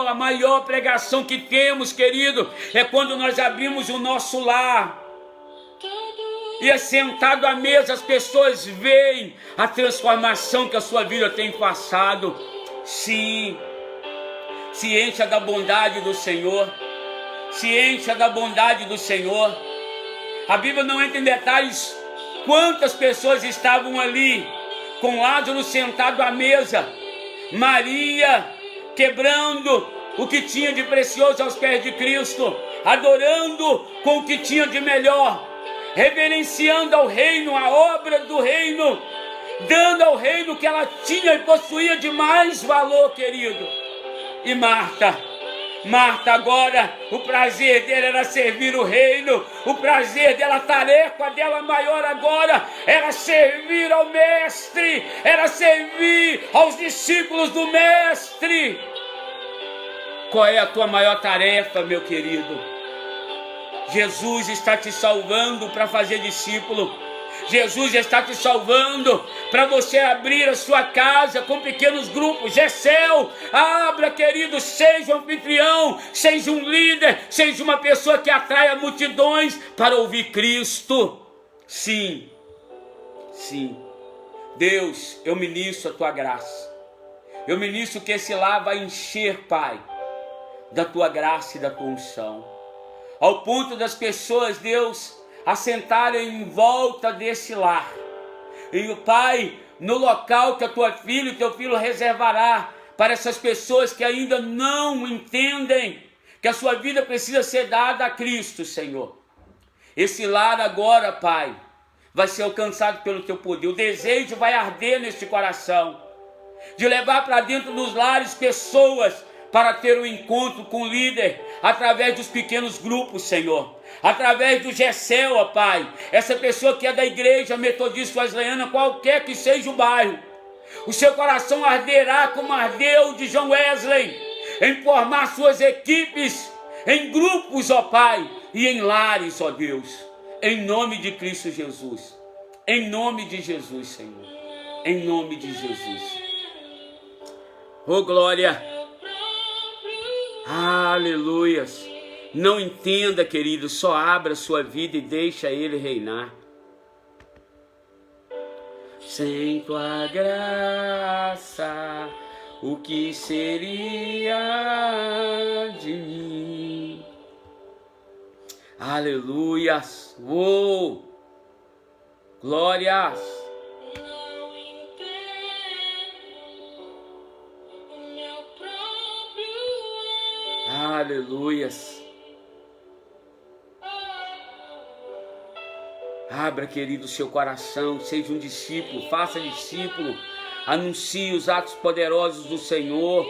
A maior pregação que temos, querido, é quando nós abrimos o nosso lar. E assentado à mesa as pessoas veem a transformação que a sua vida tem passado. Sim, se encha da bondade do Senhor. Se encha da bondade do Senhor. A Bíblia não entra em detalhes quantas pessoas estavam ali, com Lázaro sentado à mesa, Maria quebrando o que tinha de precioso aos pés de Cristo, adorando com o que tinha de melhor, reverenciando ao reino, a obra do reino, dando ao reino o que ela tinha e possuía de mais valor, querido. E Marta agora, o prazer dela era servir o reino, o prazer dela, a tarefa dela maior agora era servir ao mestre, era servir aos discípulos do mestre. Qual é a tua maior tarefa, meu querido? Jesus está te salvando para fazer discípulo. Jesus está te salvando para você abrir a sua casa com pequenos grupos. Gessel, abra, querido, seja um anfitrião, seja um líder, seja uma pessoa que atraia multidões para ouvir Cristo. Sim, Deus, eu ministro a tua graça. Eu ministro que esse lar vai encher, Pai, da tua graça e da tua unção, ao ponto das pessoas, Deus, assentarem em volta desse lar. E o Pai, no local que a tua filha e teu filho reservará para essas pessoas que ainda não entendem que a sua vida precisa ser dada a Cristo, Senhor. Esse lar agora, Pai, vai ser alcançado pelo teu poder. O desejo vai arder neste coração de levar para dentro dos lares pessoas para ter um encontro com o líder, através dos pequenos grupos, Senhor. Através do Gessel, ó Pai. Essa pessoa que é da igreja metodista wesleyana, qualquer que seja o bairro. O seu coração arderá como ardeu de John Wesley, em formar suas equipes, em grupos, ó Pai, e em lares, ó Deus. Em nome de Cristo Jesus. Em nome de Jesus, Senhor. Em nome de Jesus. Oh, glória. Aleluias. Não entenda, querido, só abra sua vida e deixa Ele reinar. Sem tua graça, o que seria de mim? Aleluias. Oh, glórias. Aleluias. Abra, querido, o seu coração, seja um discípulo, faça discípulo, anuncie os atos poderosos do Senhor,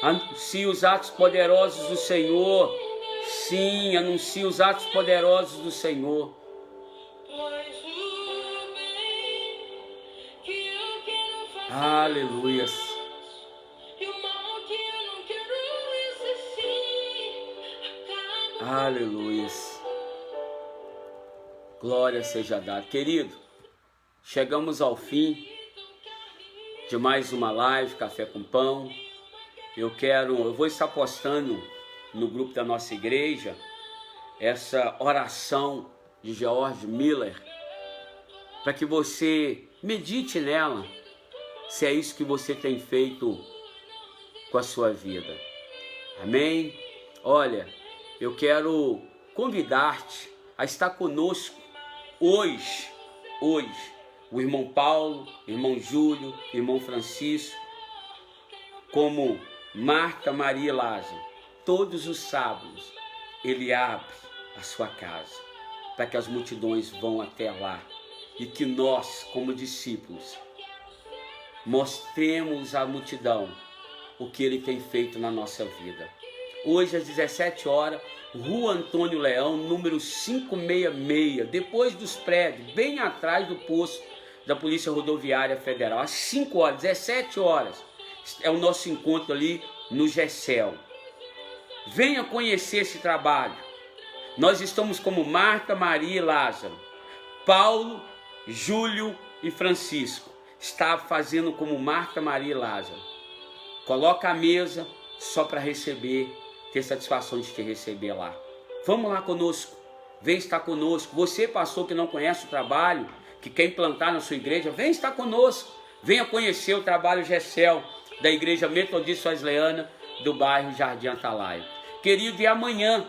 anuncie os atos poderosos do Senhor, sim, anuncie os atos poderosos do Senhor. Aleluias. Aleluias. Glória seja dada. Querido, chegamos ao fim de mais uma live, Café com Pão. eu vou estar postando no grupo da nossa igreja essa oração de George Miller, para que você medite nela, se é isso que você tem feito com a sua vida. Amém? Olha, eu quero convidar-te a estar conosco hoje, o irmão Paulo, irmão Júlio, irmão Francisco, como Marta, Maria e Lázaro, todos os sábados, ele abre a sua casa, para que as multidões vão até lá, e que nós, como discípulos, mostremos à multidão o que ele tem feito na nossa vida. Hoje, às 17 horas, Rua Antônio Leão, número 566, depois dos prédios, bem atrás do posto da Polícia Rodoviária Federal, às 5 horas, 17 horas, é o nosso encontro ali no GECEL. Venha conhecer esse trabalho. Nós estamos como Marta, Maria e Lázaro. Paulo, Júlio e Francisco está fazendo como Marta, Maria e Lázaro. Coloca a mesa só para ter satisfação de te receber lá. Vamos lá conosco, vem estar conosco. Você, pastor, que não conhece o trabalho, que quer implantar na sua igreja, vem estar conosco. Venha conhecer o trabalho GECEL da Igreja Metodista Wesleyana do bairro Jardim Atalaia. Querido, e amanhã,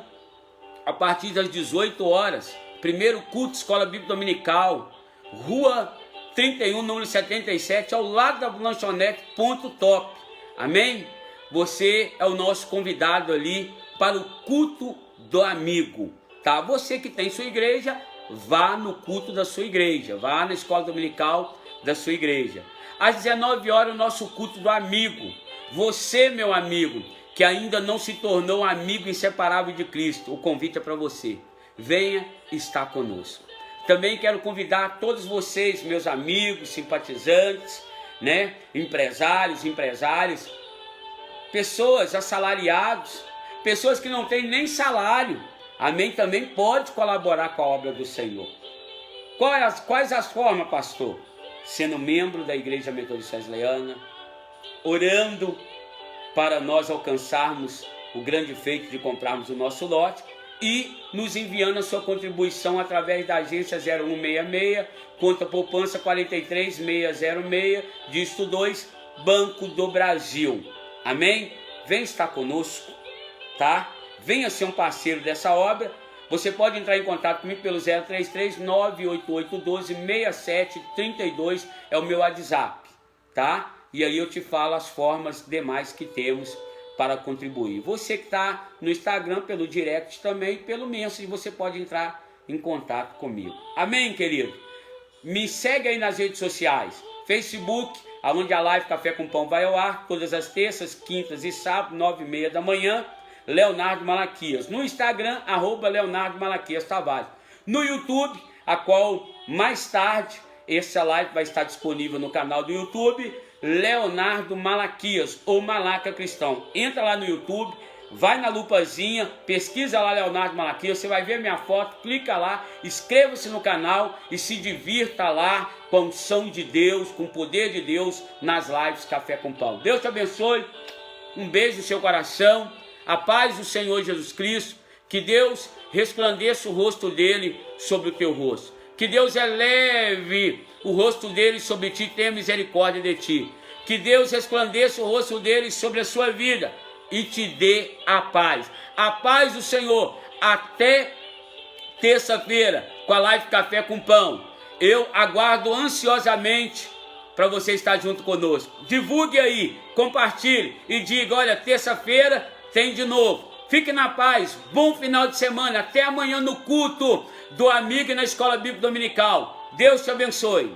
a partir das 18 horas, primeiro culto Escola Bíblica Dominical, Rua 31, número 77, ao lado da lanchonete Ponto Top. Amém? Você é o nosso convidado ali para o culto do amigo, tá? Você que tem sua igreja, vá no culto da sua igreja, vá na escola dominical da sua igreja. Às 19 horas, o nosso culto do amigo. Você, meu amigo, que ainda não se tornou amigo inseparável de Cristo, o convite é para você. Venha estar conosco. Também quero convidar todos vocês, meus amigos, simpatizantes, né? Empresárias, pessoas assalariados, pessoas que não têm nem salário, amém, também pode colaborar com a obra do Senhor. Quais as formas, pastor? Sendo membro da Igreja Metodista Wesleyana, orando para nós alcançarmos o grande feito de comprarmos o nosso lote e nos enviando a sua contribuição através da agência 0166, conta poupança 43606, dígito 2, Banco do Brasil. Amém? Vem estar conosco, tá? Venha ser um parceiro dessa obra. Você pode entrar em contato comigo pelo 033 98812 6732, é o meu WhatsApp, tá? E aí eu te falo as formas demais que temos para contribuir. Você que está no Instagram, pelo direct também, pelo Messenger, você pode entrar em contato comigo. Amém, querido? Me segue aí nas redes sociais. Facebook, onde a live Café com Pão vai ao ar, todas as terças, quintas e sábados, 9h30 da manhã, Leonardo Malaquias. No Instagram, @Leonardo Malaquias Tavares. No YouTube, a qual mais tarde, essa live vai estar disponível no canal do YouTube, Leonardo Malaquias, ou Malaca Cristão. Entra lá no YouTube, vai na lupazinha, pesquisa lá Leonardo Malaquias, você vai ver minha foto, clica lá, inscreva-se no canal e se divirta lá com a unção de Deus, com o poder de Deus nas lives Café com Pão. Deus te abençoe, um beijo no seu coração, a paz do Senhor Jesus Cristo, que Deus resplandeça o rosto dele sobre o teu rosto, que Deus eleve o rosto dele sobre ti, tenha misericórdia de ti, que Deus resplandeça o rosto dele sobre a sua vida e te dê a paz do Senhor. Até terça-feira com a live Café com Pão. Eu aguardo ansiosamente para você estar junto conosco. Divulgue aí, compartilhe e diga, olha, terça-feira tem de novo. Fique na paz, bom final de semana, até amanhã no culto do amigo e na Escola Bíblica Dominical. Deus te abençoe.